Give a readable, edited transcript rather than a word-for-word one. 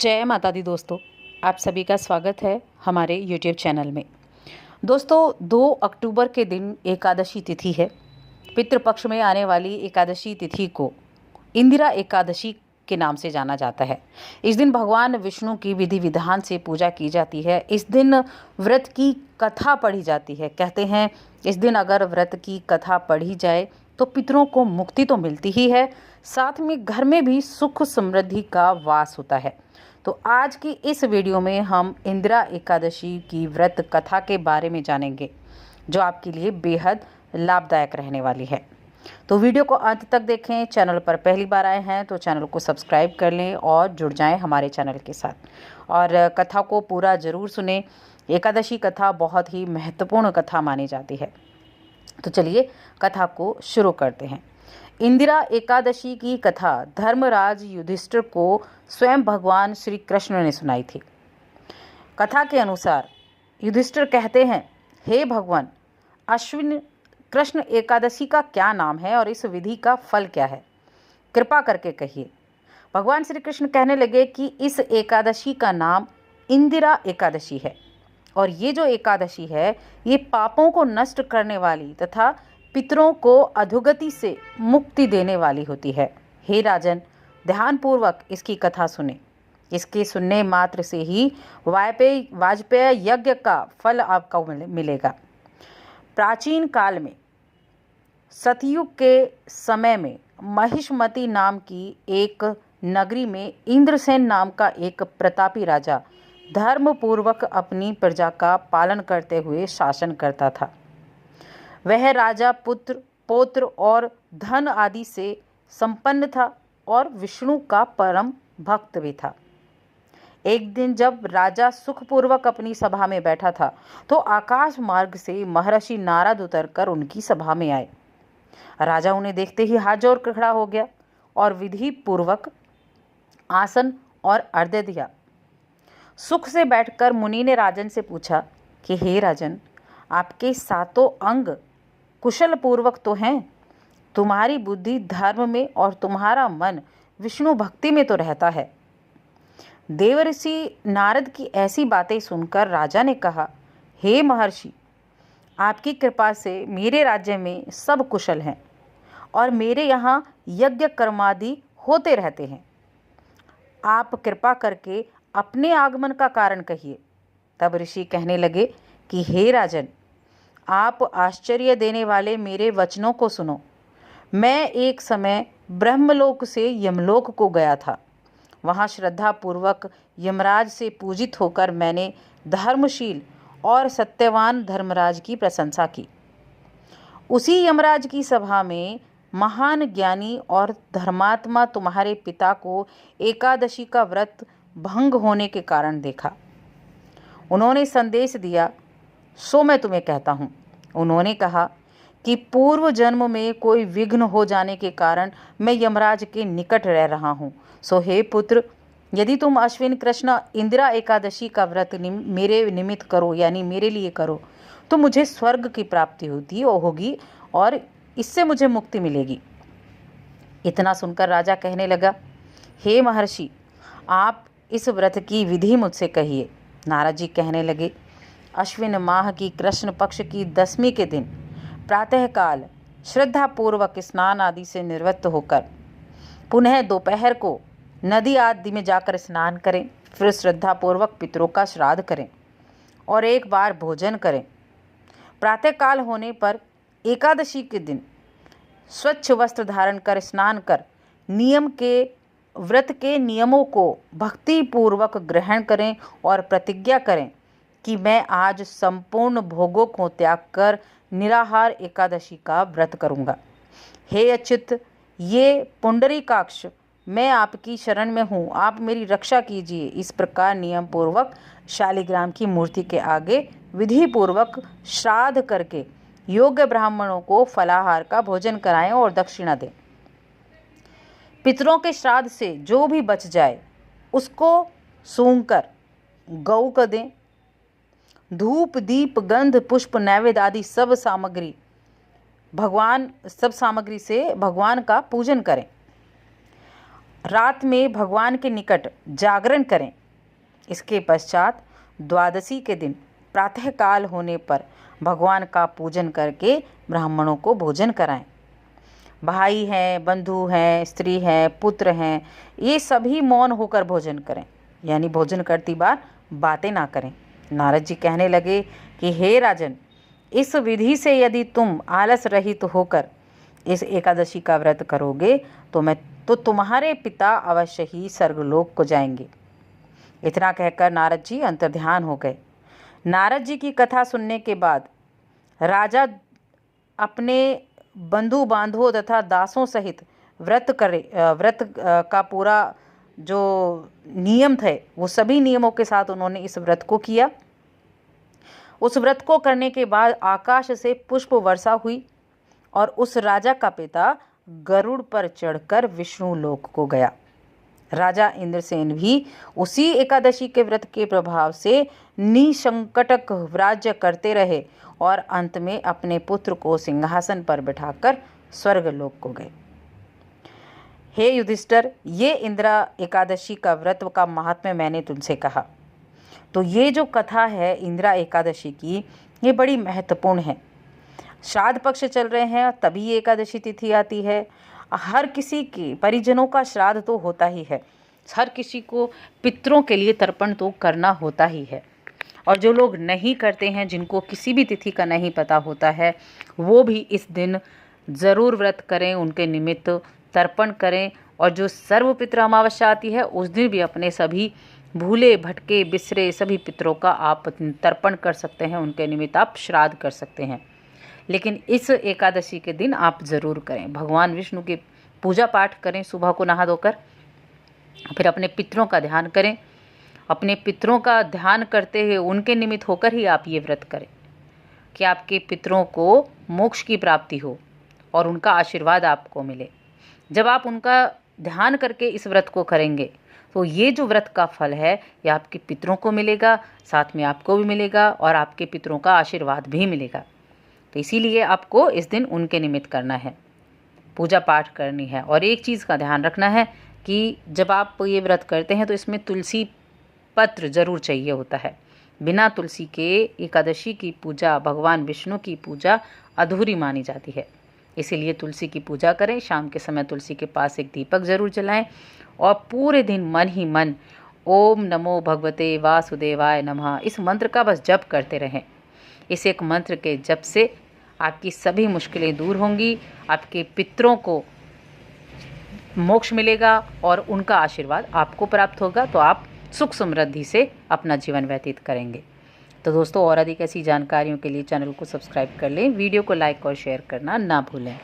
जय माता दी दोस्तों, आप सभी का स्वागत है हमारे YouTube चैनल में। दोस्तों 2 अक्टूबर के दिन एकादशी तिथि है। पितृपक्ष में आने वाली एकादशी तिथि को इंदिरा एकादशी के नाम से जाना जाता है। इस दिन भगवान विष्णु की विधि विधान से पूजा की जाती है। इस दिन व्रत की कथा पढ़ी जाती है। कहते हैं इस दिन अगर व्रत की कथा पढ़ी जाए तो पितरों को मुक्ति तो मिलती ही है, साथ में घर में भी सुख समृद्धि का वास होता है। तो आज की इस वीडियो में हम इंदिरा एकादशी की व्रत कथा के बारे में जानेंगे, जो आपके लिए बेहद लाभदायक रहने वाली है। तो वीडियो को अंत तक देखें। चैनल पर पहली बार आए हैं तो चैनल को सब्सक्राइब कर लें और जुड़ जाएं हमारे चैनल के साथ, और कथा को पूरा ज़रूर सुने। एकादशी कथा बहुत ही महत्वपूर्ण कथा मानी जाती है। तो चलिए कथा को शुरू करते हैं। इंदिरा एकादशी की कथा धर्मराज युधिष्ठिर को स्वयं भगवान श्री कृष्ण ने सुनाई थी। कथा के अनुसार युधिष्ठिर कहते हैं, हे भगवान, अश्विन कृष्ण एकादशी का क्या नाम है और इस विधि का फल क्या है? कृपा करके कहिए। भगवान श्री कृष्ण कहने लगे कि इस एकादशी का नाम इंदिरा एकादशी है, और ये जो एकादशी है ये पापों को नष्ट करने वाली तथा पितरों को अधोगति से मुक्ति देने वाली होती है। हे राजन, ध्यानपूर्वक इसकी कथा सुने। इसके सुनने मात्र से ही वाजपेय यज्ञ का फल आपको मिलेगा। प्राचीन काल में सतयुग के समय में महिष्मती नाम की एक नगरी में इंद्रसेन नाम का एक प्रतापी राजा धर्मपूर्वक अपनी प्रजा का पालन करते हुए शासन करता था। वह राजा पुत्र, पौत्र और धन आदि से संपन्न था और विष्णु का परम भक्त भी था। एक दिन जब राजा सुखपूर्वक अपनी सभा में बैठा था तो आकाश मार्ग से महर्षि नारद उतरकर उनकी सभा में आए। राजा उन्हें देखते ही हाथ जोड़ खड़ा हो गया और विधि पूर्वक आसन और अर्घ्य दिया। सुख से बैठकर मुनि ने राजन से पूछा कि हे राजन, आपके सातों अंग कुशल पूर्वक तो हैं, तुम्हारी बुद्धि धर्म में और तुम्हारा मन विष्णु भक्ति में तो रहता है। देवर्षि नारद की ऐसी बातें सुनकर राजा ने कहा, हे महर्षि, आपकी कृपा से मेरे राज्य में सब कुशल हैं और मेरे यहाँ यज्ञ कर्मादि होते रहते हैं। आप कृपा करके अपने आगमन का कारण कहिए। तब ऋषि कहने लगे कि हे राजन, आप आश्चर्य देने वाले मेरे वचनों को सुनो। मैं एक समय ब्रह्मलोक से यमलोक को गया था। वहाँ श्रद्धापूर्वक यमराज से पूजित होकर मैंने धर्मशील और सत्यवान धर्मराज की प्रशंसा की। उसी यमराज की सभा में महान ज्ञानी और धर्मात्मा तुम्हारे पिता को एकादशी का व्रत भंग होने के कारण देखा। उन्होंने संदेश दिया, सो मैं तुम्हें कहता हूँ। उन्होंने कहा कि पूर्व जन्म में कोई विघ्न हो जाने के कारण मैं यमराज के निकट रह रहा हूँ। सो हे पुत्र, यदि तुम अश्विन कृष्ण इंदिरा एकादशी का व्रत मेरे निमित्त करो, यानी मेरे लिए करो, तो मुझे स्वर्ग की प्राप्ति होगी और इससे मुझे मुक्ति मिलेगी। इतना सुनकर राजा कहने लगा, हे महर्षि, आप इस व्रत की विधि मुझसे कहिए। नारद जी कहने लगे, अश्विन माह की कृष्ण पक्ष की 10वीं के दिन प्रातःकाल श्रद्धापूर्वक स्नान आदि से निवृत्त होकर पुनः दोपहर को नदी आदि में जाकर स्नान करें। फिर श्रद्धापूर्वक पितरों का श्राद्ध करें और एक बार भोजन करें। प्रातःकाल होने पर एकादशी के दिन स्वच्छ वस्त्र धारण कर स्नान कर व्रत के नियमों को भक्तिपूर्वक ग्रहण करें और प्रतिज्ञा करें कि मैं आज संपूर्ण भोगों को त्याग कर निराहार एकादशी का व्रत करूंगा। हे अच्युत, ये पुंडरीकाक्ष, मैं आपकी शरण में हूँ, आप मेरी रक्षा कीजिए। इस प्रकार नियम पूर्वक शालिग्राम की मूर्ति के आगे विधि पूर्वक श्राद्ध करके योग्य ब्राह्मणों को फलाहार का भोजन कराएं और दक्षिणा दें। पितरों के श्राद्ध से जो भी बच जाए उसको सूंघकर गऊ को दें। धूप, दीप, गंध, पुष्प, नैवेद्य आदि सब सामग्री से भगवान का पूजन करें। रात में भगवान के निकट जागरण करें। इसके पश्चात द्वादशी के दिन प्रातःकाल होने पर भगवान का पूजन करके ब्राह्मणों को भोजन कराएं। भाई हैं, बंधु हैं, स्त्री हैं, पुत्र हैं, ये सभी मौन होकर भोजन करें, यानी भोजन करती बार बातें ना करें। नारद जी कहने लगे कि हे राजन, इस विधि से यदि तुम आलस रहित होकर इस एकादशी का व्रत करोगे तो तुम्हारे पिता अवश्य ही स्वर्गलोक को जाएंगे। इतना कहकर नारद जी अंतर्ध्यान हो गए। नारद जी की कथा सुनने के बाद राजा अपने बंधु बांधवों तथा दासों सहित व्रत का पूरा जो नियम थे वो सभी नियमों के साथ उन्होंने इस व्रत को किया। उस व्रत को करने के बाद आकाश से पुष्प वर्षा हुई और उस राजा का पिता गरुड़ पर चढ़कर विष्णु लोक को गया। राजा इंद्रसेन भी उसी एकादशी के व्रत के प्रभाव से निसंकटक राज्य करते रहे और अंत में अपने पुत्र को सिंहासन पर बिठाकर स्वर्गलोक को गए। हे युधिष्ठिर, ये इंदिरा एकादशी का व्रत का महात्म्य मैंने तुमसे कहा। तो ये जो कथा है इंदिरा एकादशी की, ये बड़ी महत्वपूर्ण है। श्राद्ध पक्ष चल रहे हैं तभी एकादशी तिथि आती है। हर किसी के परिजनों का श्राद्ध तो होता ही है, हर किसी को पितरों के लिए तर्पण तो करना होता ही है। और जो लोग नहीं करते हैं, जिनको किसी भी तिथि का नहीं पता होता है, वो भी इस दिन ज़रूर व्रत करें, उनके निमित्त तर्पण करें। और जो सर्वपितृ अमावस्या आती है उस दिन भी अपने सभी भूले भटके बिसरे सभी पितरों का आप तर्पण कर सकते हैं, उनके निमित्त आप श्राद्ध कर सकते हैं। लेकिन इस एकादशी के दिन आप ज़रूर करें, भगवान विष्णु की पूजा पाठ करें सुबह को नहा धोकर, फिर अपने पितरों का ध्यान करें। अपने पितरों का ध्यान करते हुए उनके निमित्त होकर ही आप ये व्रत करें कि आपके पितरों को मोक्ष की प्राप्ति हो और उनका आशीर्वाद आपको मिले। जब आप उनका ध्यान करके इस व्रत को करेंगे तो ये जो व्रत का फल है ये आपके पितरों को मिलेगा, साथ में आपको भी मिलेगा और आपके पितरों का आशीर्वाद भी मिलेगा। तो इसीलिए आपको इस दिन उनके निमित्त करना है, पूजा पाठ करनी है। और एक चीज़ का ध्यान रखना है कि जब आप ये व्रत करते हैं तो इसमें तुलसी पत्र जरूर चाहिए होता है। बिना तुलसी के एकादशी की पूजा, भगवान विष्णु की पूजा अधूरी मानी जाती है। इसीलिए तुलसी की पूजा करें, शाम के समय तुलसी के पास एक दीपक जरूर जलाएं और पूरे दिन मन ही मन ओम नमो भगवते वासुदेवाय नमः इस मंत्र का बस जप करते रहें। इस एक मंत्र के जप से आपकी सभी मुश्किलें दूर होंगी, आपके पितरों को मोक्ष मिलेगा और उनका आशीर्वाद आपको प्राप्त होगा। तो आप सुख समृद्धि से अपना जीवन व्यतीत करेंगे। तो दोस्तों, और अधिक ऐसी जानकारियों के लिए चैनल को सब्सक्राइब कर लें, वीडियो को लाइक और शेयर करना ना भूलें।